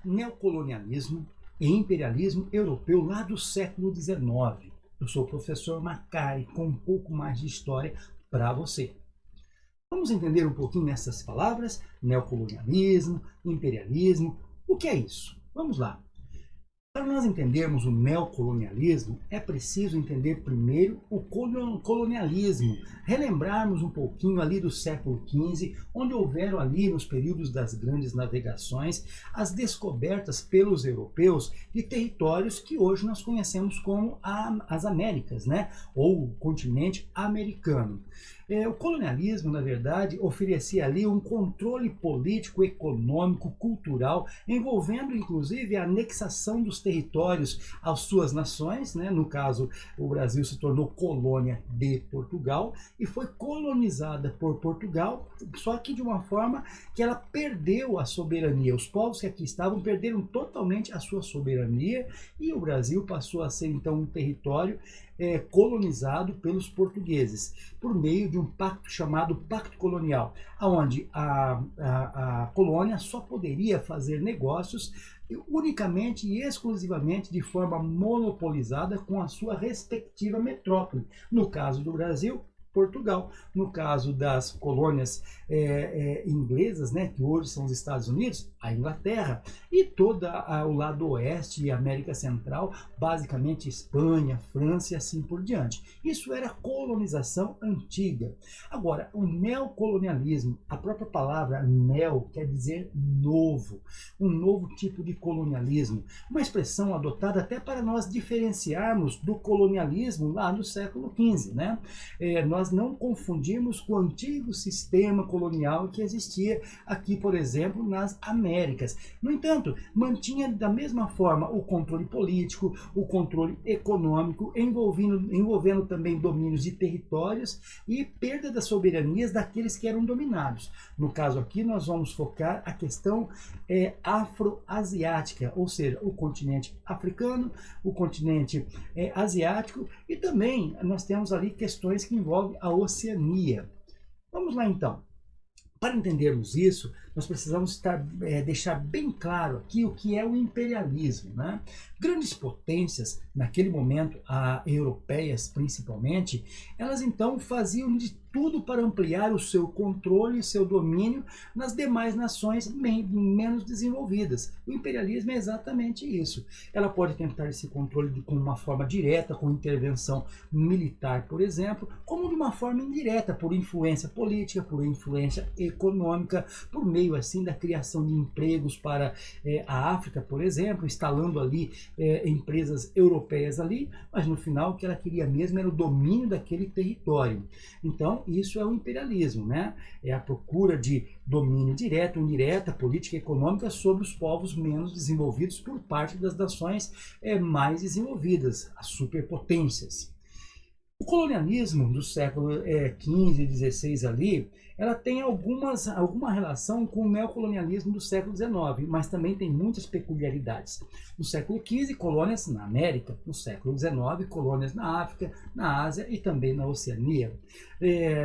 Neocolonialismo e imperialismo europeu lá do século XIX. Eu sou o professor Macari, com um pouco mais de história para você. Vamos entender um pouquinho nessas palavras? Neocolonialismo, imperialismo, o que é isso? Vamos lá. Para nós entendermos o neocolonialismo, é preciso entender primeiro o colonialismo, relembrarmos um pouquinho ali do século XV, onde houveram ali nos períodos das grandes navegações as descobertas pelos europeus de territórios que hoje nós conhecemos como as Américas, né? Ou o continente americano. O colonialismo, na verdade, oferecia ali um controle político, econômico, cultural, envolvendo inclusive a anexação dos territórios às suas nações, né? No caso, o Brasil se tornou colônia de Portugal e foi colonizada por Portugal, só que de uma forma que ela perdeu a soberania. Os povos que aqui estavam perderam totalmente a sua soberania e o Brasil passou a ser então um território colonizado pelos por meio de um pacto chamado Pacto Colonial, onde a colônia só poderia fazer negócios unicamente e exclusivamente de forma monopolizada com a sua respectiva metrópole. No caso do Brasil, Portugal. No caso das colônias inglesas, né, que hoje são os Estados Unidos, a Inglaterra, e todo o lado oeste e América Central, basicamente Espanha, França e assim por diante. Isso era colonização antiga. Agora, o neocolonialismo, a própria palavra neo quer dizer novo, um novo tipo de colonialismo, uma expressão adotada até para nós diferenciarmos do colonialismo lá no século XV, né? Nós não confundimos com o antigo sistema colonial que existia aqui, por exemplo, nas Américas. No entanto, mantinha da mesma forma o controle político, o controle econômico, envolvendo também domínios de territórios e perda das soberanias daqueles que eram dominados. No caso aqui, nós vamos focar a questão afroasiática, ou seja, o continente africano, o continente asiático, e também nós temos ali questões que envolvem a Oceania. Vamos lá então. Para entendermos isso, nós precisamos deixar bem claro aqui o que é o imperialismo, né? Grandes potências, naquele momento, europeias principalmente, elas então faziam de tudo para ampliar o seu controle e seu domínio nas demais nações menos desenvolvidas. O imperialismo é exatamente isso. Ela pode tentar esse controle com uma forma direta, com intervenção militar, por exemplo, como de uma forma indireta, por influência política, por influência econômica, por meio assim da criação de empregos para a África, por exemplo, instalando ali empresas europeias ali, mas no final o que ela queria mesmo era o domínio daquele território. Então, isso é o imperialismo, né? É a procura de domínio direto, indireta, política e econômica sobre os povos menos desenvolvidos por parte das nações mais desenvolvidas, as superpotências. O colonialismo do século XV e XVI ali, ela tem alguma relação com o neocolonialismo do século XIX, mas também tem muitas peculiaridades. No século XV, colônias na América. No século XIX, colônias na África, na Ásia e também na Oceania.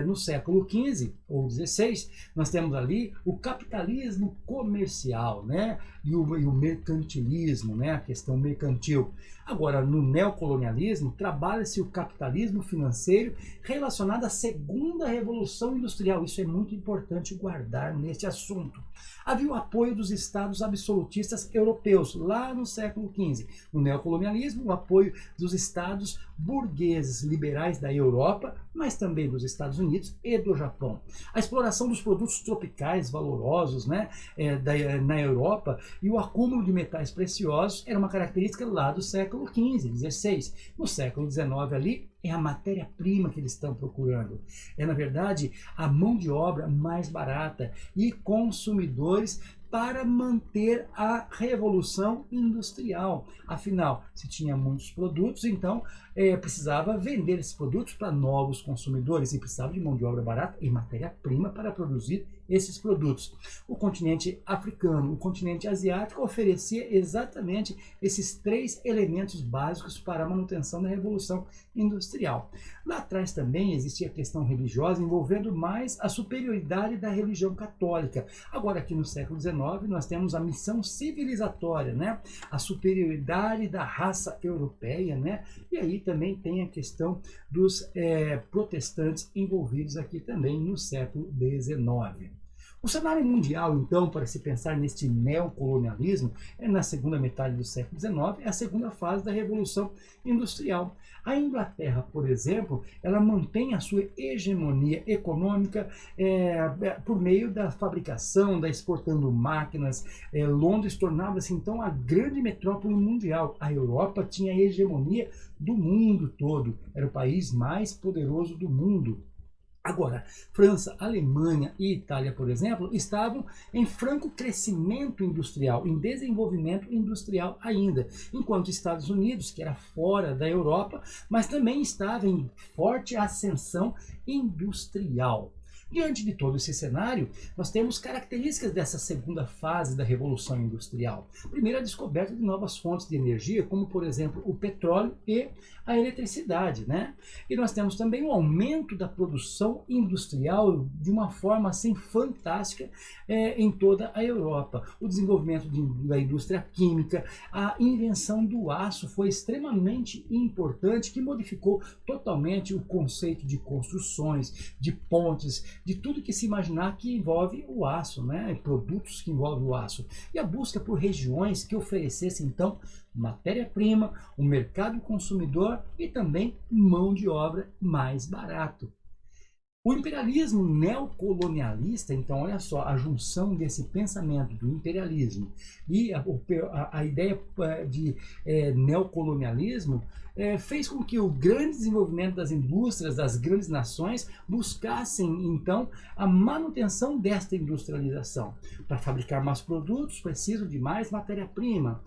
No século XV ou XVI, nós temos ali o capitalismo comercial, né? E o mercantilismo, né? A questão mercantil. Agora, no neocolonialismo, trabalha-se o capitalismo financeiro relacionado à segunda revolução industrial. Isso é muito importante guardar neste assunto. Havia o apoio dos estados absolutistas europeus, lá no século XV. No neocolonialismo, o apoio dos estados burgueses liberais da Europa, mas também dos Estados Unidos e do Japão. A exploração dos produtos tropicais valorosos, né, na Europa e o acúmulo de metais preciosos era uma característica lá do século XV, XVI. No século XIX ali, é a matéria-prima que eles estão procurando. É, na verdade, a mão de obra mais barata e consumidores para manter a revolução industrial. Afinal, se tinha muitos produtos, então precisava vender esses produtos para novos consumidores e precisava de mão de obra barata e matéria-prima para produzir esses produtos. O continente africano, o continente asiático oferecia exatamente esses três elementos básicos para a manutenção da revolução industrial. Lá atrás também existia a questão religiosa envolvendo mais a superioridade da religião católica. Agora aqui no século XIX XIX, nós temos a missão civilizatória, né? A superioridade da raça europeia, né? E aí também tem a questão dos protestantes envolvidos aqui também no século XIX. O cenário mundial, então, para se pensar neste neocolonialismo, é na segunda metade do século XIX, é a segunda fase da Revolução Industrial. A Inglaterra, por exemplo, ela mantém a sua hegemonia econômica por meio da fabricação, da exportando máquinas. Londres tornava-se, então, a grande metrópole mundial. A Europa tinha a hegemonia do mundo todo, era o país mais poderoso do mundo. Agora, França, Alemanha e Itália, por exemplo, estavam em franco crescimento industrial, em desenvolvimento industrial ainda, enquanto Estados Unidos, que era fora da Europa, mas também estava em forte ascensão industrial. Diante de todo esse cenário, nós temos características dessa segunda fase da Revolução Industrial. Primeiro, a descoberta de novas fontes de energia, como, por exemplo, o petróleo e a eletricidade, né? E nós temos também o aumento da produção industrial de uma forma assim fantástica em toda a Europa. O desenvolvimento da indústria química, a invenção do aço foi extremamente importante, que modificou totalmente o conceito de construções, de pontes, de tudo que se imaginar que envolve o aço, né? Produtos que envolvem o aço. E a busca por regiões que oferecessem, então, matéria-prima, um mercado consumidor e também mão de obra mais barato. O imperialismo neocolonialista, então, olha só, a junção desse pensamento do imperialismo e a ideia de neocolonialismo fez com que o grande desenvolvimento das indústrias das grandes nações buscassem, então, a manutenção desta industrialização. Para fabricar mais produtos, precisam de mais matéria-prima.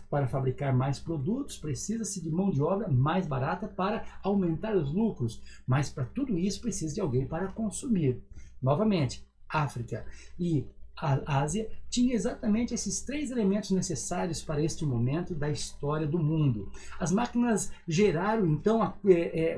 Para fabricar mais produtos, precisa-se de mão de obra mais barata para aumentar os lucros. Mas para tudo isso, precisa de alguém para consumir. Novamente, África e a Ásia tinha exatamente esses três elementos necessários para este momento da história do mundo. As máquinas geraram, então,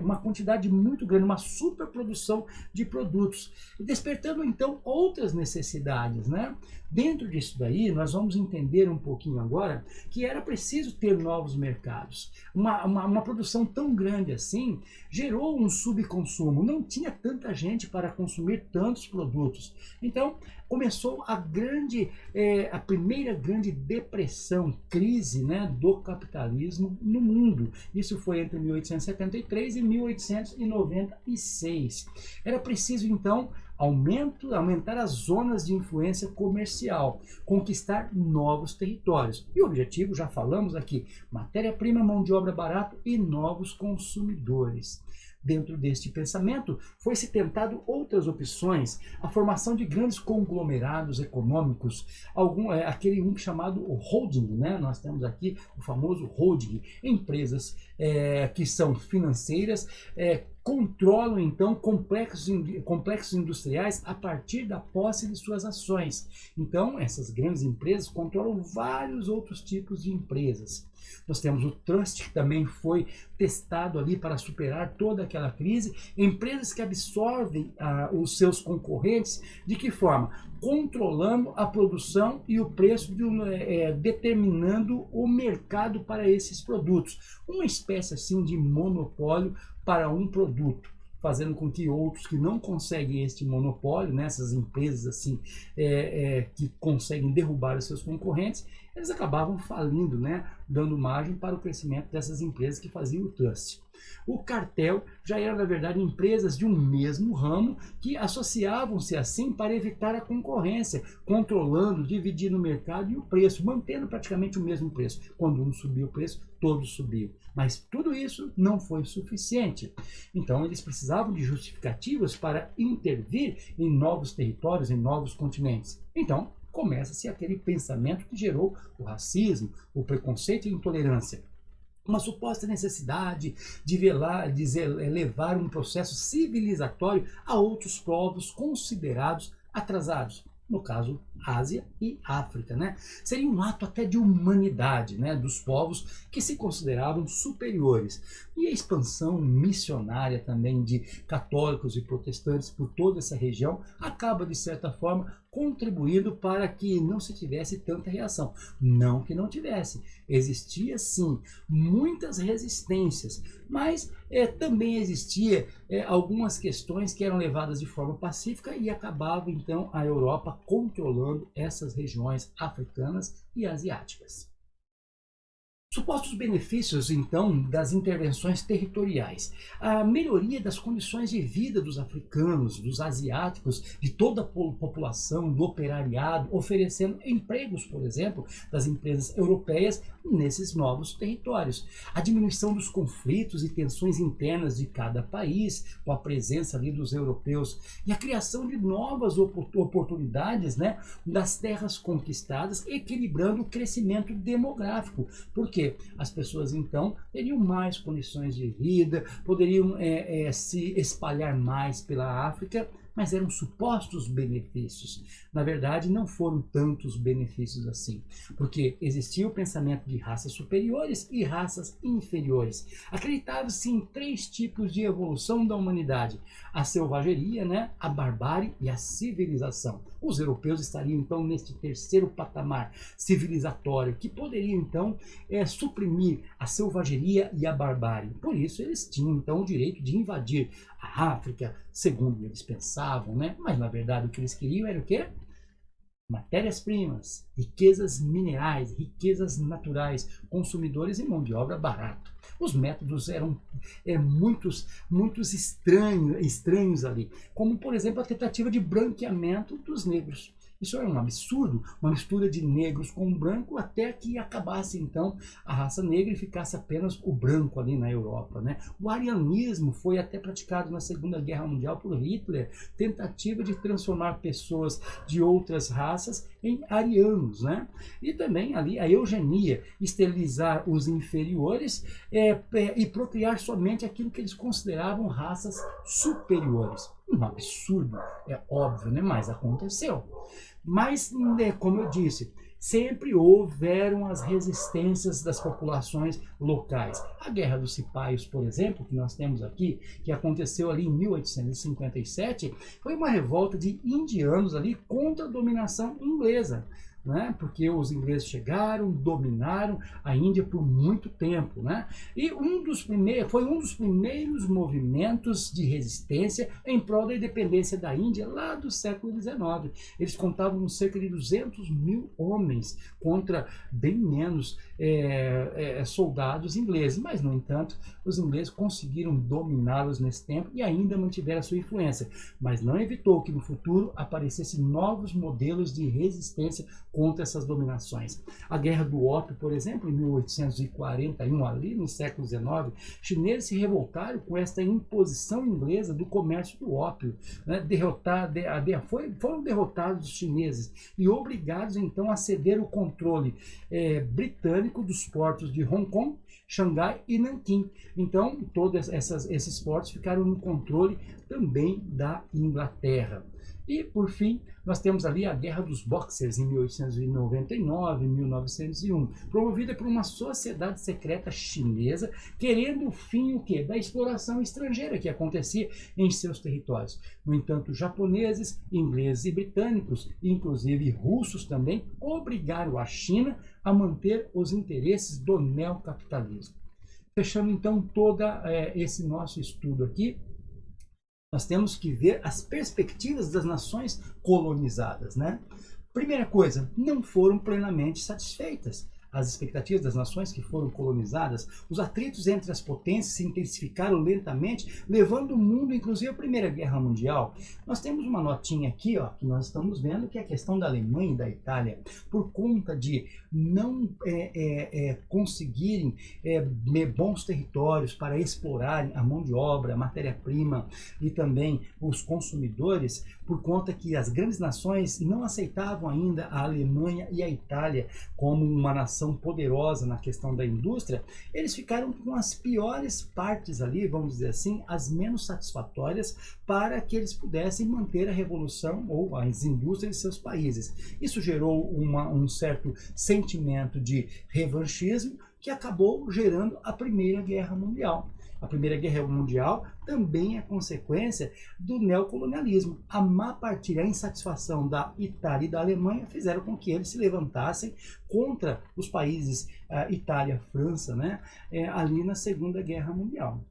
uma quantidade muito grande, uma superprodução de produtos, despertando, então, outras necessidades, né? Dentro disso daí, nós vamos entender um pouquinho agora que era preciso ter novos mercados. Uma produção tão grande assim gerou um subconsumo, não tinha tanta gente para consumir tantos produtos. Então, começou a primeira grande depressão, crise, né, do capitalismo no mundo. Isso foi entre 1873 e 1896. Era preciso, então, aumentar as zonas de influência comercial, conquistar novos territórios. E o objetivo, já falamos aqui, matéria-prima, mão de obra barata e novos consumidores. Dentro deste pensamento, foi-se tentado outras opções, a formação de grandes conglomerados econômicos, aquele chamado holding, né? Nós temos aqui o famoso holding, empresas que são financeiras, controlam então complexos industriais a partir da posse de suas ações. Então, essas grandes empresas controlam vários outros tipos de empresas. Nós temos o trust, que também foi testado ali para superar toda aquela crise. Empresas que absorvem os seus concorrentes, de que forma? Controlando a produção e o preço, determinando o mercado para esses produtos. Uma espécie assim de monopólio para um produto, fazendo com que outros que não conseguem este monopólio, né, essas empresas assim, que conseguem derrubar os seus concorrentes, eles acabavam falindo, né, dando margem para o crescimento dessas empresas que faziam o trust. O cartel já era, na verdade, empresas de um mesmo ramo que associavam-se assim para evitar a concorrência, controlando, dividindo o mercado e o preço, mantendo praticamente o mesmo preço. Quando um subia o preço, todos subiam. Mas tudo isso não foi suficiente. Então, eles precisavam de justificativas para intervir em novos territórios, em novos continentes. Então, começa-se aquele pensamento que gerou o racismo, o preconceito e a intolerância. Uma suposta necessidade de levar um processo civilizatório a outros povos considerados atrasados. No caso, Ásia e África, né? Seria um ato até de humanidade, né, dos povos que se consideravam superiores. E a expansão missionária também de católicos e protestantes por toda essa região acaba, de certa forma, contribuindo para que não se tivesse tanta reação. Não que não tivesse, existia sim muitas resistências, mas também existia algumas questões que eram levadas de forma pacífica e acabava então a Europa controlando essas regiões africanas e asiáticas. Supostos benefícios, então, das intervenções territoriais. A melhoria das condições de vida dos africanos, dos asiáticos, de toda a população, do operariado, oferecendo empregos, por exemplo, das empresas europeias nesses novos territórios. A diminuição dos conflitos e tensões internas de cada país, com a presença ali dos europeus, e a criação de novas oportunidades, né, das terras conquistadas, equilibrando o crescimento demográfico. Por quê? As pessoas então teriam mais condições de vida, poderiam se espalhar mais pela África, mas eram supostos benefícios. Na verdade, não foram tantos benefícios assim, porque existia o pensamento de raças superiores e raças inferiores. Acreditava-se em 3 tipos de evolução da humanidade: a selvageria, né, a barbárie e a civilização. Os europeus estariam então neste terceiro patamar civilizatório, que poderia então suprimir a selvageria e a barbárie. Por isso eles tinham então o direito de invadir a África, segundo eles pensavam, né? Mas na verdade o que eles queriam era o quê? Matérias-primas, riquezas minerais, riquezas naturais, consumidores e mão de obra barata. Os métodos eram muitos estranhos ali, como por exemplo a tentativa de branqueamento dos negros. Isso era um absurdo, uma mistura de negros com branco, até que acabasse então a raça negra e ficasse apenas o branco ali na Europa, né? O arianismo foi até praticado na Segunda Guerra Mundial por Hitler, tentativa de transformar pessoas de outras raças em arianos, né? E também ali a eugenia, esterilizar os inferiores e procriar somente aquilo que eles consideravam raças superiores. Um absurdo, é óbvio, né? Mas aconteceu. Mas, como eu disse, sempre houveram as resistências das populações locais. A Guerra dos Cipaios, por exemplo, que nós temos aqui, que aconteceu ali em 1857, foi uma revolta de indianos ali contra a dominação inglesa. Né? Porque os ingleses chegaram, dominaram a Índia por muito tempo, né? E foi um dos primeiros movimentos de resistência em prol da independência da Índia lá do século XIX. Eles contavam com cerca de 200.000 homens contra bem menos soldados ingleses, mas no entanto os ingleses conseguiram dominá-los nesse tempo e ainda mantiveram a sua influência, mas não evitou que no futuro aparecessem novos modelos de resistência contra essas dominações. A Guerra do Ópio, por exemplo, em 1841, ali no século XIX, chineses se revoltaram com esta imposição inglesa do comércio do ópio. Né? Foram derrotados os chineses e obrigados então a ceder o controle britânico dos portos de Hong Kong, Xangai e Nanquim. Então, todos esses portos ficaram no controle também da Inglaterra. E, por fim, nós temos ali a Guerra dos Boxers, em 1899 e 1901, promovida por uma sociedade secreta chinesa, querendo o fim da exploração estrangeira que acontecia em seus territórios. No entanto, japoneses, ingleses e britânicos, inclusive russos também, obrigaram a China a manter os interesses do neocapitalismo. Fechando então todo esse nosso estudo aqui, nós temos que ver as perspectivas das nações colonizadas, né? Primeira coisa, não foram plenamente satisfeitas as expectativas das nações que foram colonizadas. Os atritos entre as potências se intensificaram lentamente, levando o mundo, inclusive, à Primeira Guerra Mundial. Nós temos uma notinha aqui, ó, que nós estamos vendo, que é a questão da Alemanha e da Itália. Por conta de não conseguirem bons territórios para explorarem a mão de obra, a matéria-prima e também os consumidores, por conta que as grandes nações não aceitavam ainda a Alemanha e a Itália como uma nação poderosa na questão da indústria, eles ficaram com as piores partes ali, vamos dizer assim, as menos satisfatórias, para que eles pudessem manter a revolução ou as indústrias de seus países. Isso gerou um certo sentimento de revanchismo que acabou gerando a Primeira Guerra Mundial. A Primeira Guerra Mundial também é consequência do neocolonialismo. A má partilha, a insatisfação da Itália e da Alemanha fizeram com que eles se levantassem contra os países Itália, França, né, ali na Segunda Guerra Mundial.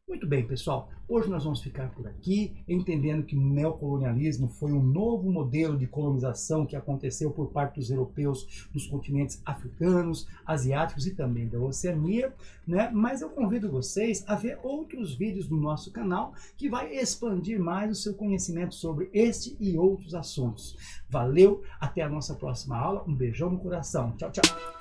Muito bem, pessoal. Hoje nós vamos ficar por aqui, entendendo que o neocolonialismo foi um novo modelo de colonização que aconteceu por parte dos europeus nos continentes africanos, asiáticos e também da Oceania, né? Mas eu convido vocês a ver outros vídeos do nosso canal que vai expandir mais o seu conhecimento sobre este e outros assuntos. Valeu, até a nossa próxima aula. Um beijão no coração. Tchau, tchau.